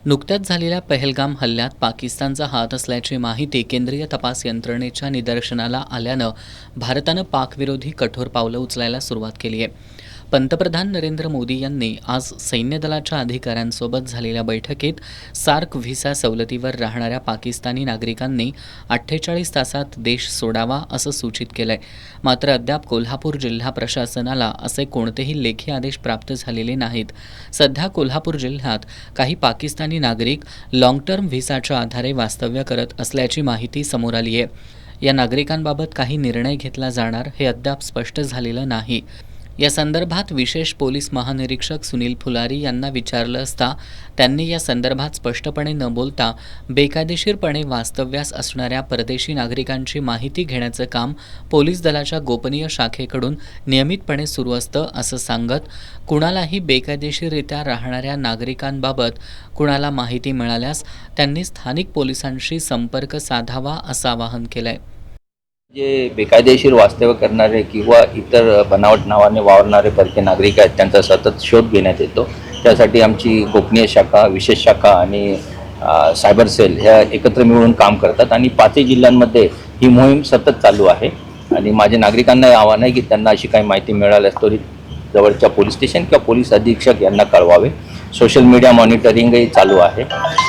नुकत्याच झालेल्या पहलगाम हल्ल्यात पाकिस्तानचा हात असल्याची माहिती केंद्रीय तपास यंत्रणेच्या निदर्शनाला आल्यानं भारतानं पाकविरोधी कठोर पावलं उचलायला सुरुवात केली आहे. पंतप्रधान नरेंद्र मोदी यांनी आज सैन्य दलाच्या अधिकाऱ्यांसोबत झालेल्या बैठकीत सार्क व्हिसा सवलतीवर राहणाऱ्या पाकिस्तानी नागरिकांनी 48 तासात देश सोडावा असं सूचित केलंय. मात्र अद्याप कोल्हापूर जिल्हा प्रशासनाला असे कोणतेही लेखी आदेश प्राप्त झालेले नाहीत. सध्या कोल्हापूर जिल्ह्यात काही पाकिस्तानी नागरिक लॉंग टर्म व्हिसाच्या आधारे वास्तव्य करत असल्याची माहिती समोर आली आहे. या नागरिकांबाबत काही निर्णय घेतला जाणार हे अद्याप स्पष्ट झालेलं नाही. या संदर्भात विशेष पोलीस महानिरीक्षक सुनील फुलारी यांना विचारलं असता त्यांनी या संदर्भात स्पष्टपणे न बोलता बेकायदेशीरपणे वास्तव्यास असणाऱ्या परदेशी नागरिकांची माहिती घेण्याचं काम पोलीस दलाच्या गोपनीय शाखेकडून नियमितपणे सुरू असतं असं सांगत कुणालाही बेकायदेशीररित्या राहणाऱ्या नागरिकांबाबत कुणाला माहिती मिळाल्यास त्यांनी स्थानिक पोलिसांशी संपर्क साधावा असं आवाहन केलंय. जे बेकायदेशीर वास्तव्य करणारे किंवा इतर बनावट नावाने वावरणारे परकीय नागरिक आहेत त्यांचा सतत शोध घेण्यात येतो. त्यासाठी आमची गोपनीय शाखा, विशेष शाखा आणि सायबर सेल ह्या एकत्र मिळून काम करतात आणि 5 जिल्ह्यांमध्ये ही मोहीम सतत चालू आहे. आणि माझे नागरिकांना आव्हान आहे की त्यांना अशी काही माहिती मिळाल्यास त्वरित जवळच्या पोलीस स्टेशन किंवा पोलीस अधीक्षक यांना कळवावे. सोशल मीडिया मॉनिटरिंगही चालू आहे.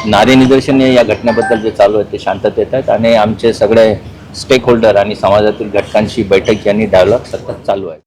नारे निदर्शने या घटनेबद्दल जे चालू आहे ते शांततेत आहेत आणि आमचे सगळे स्टेक होल्डर आणि समाजातील घटकांशी बैठक यांनी डायलॉग सतत चालू आहे.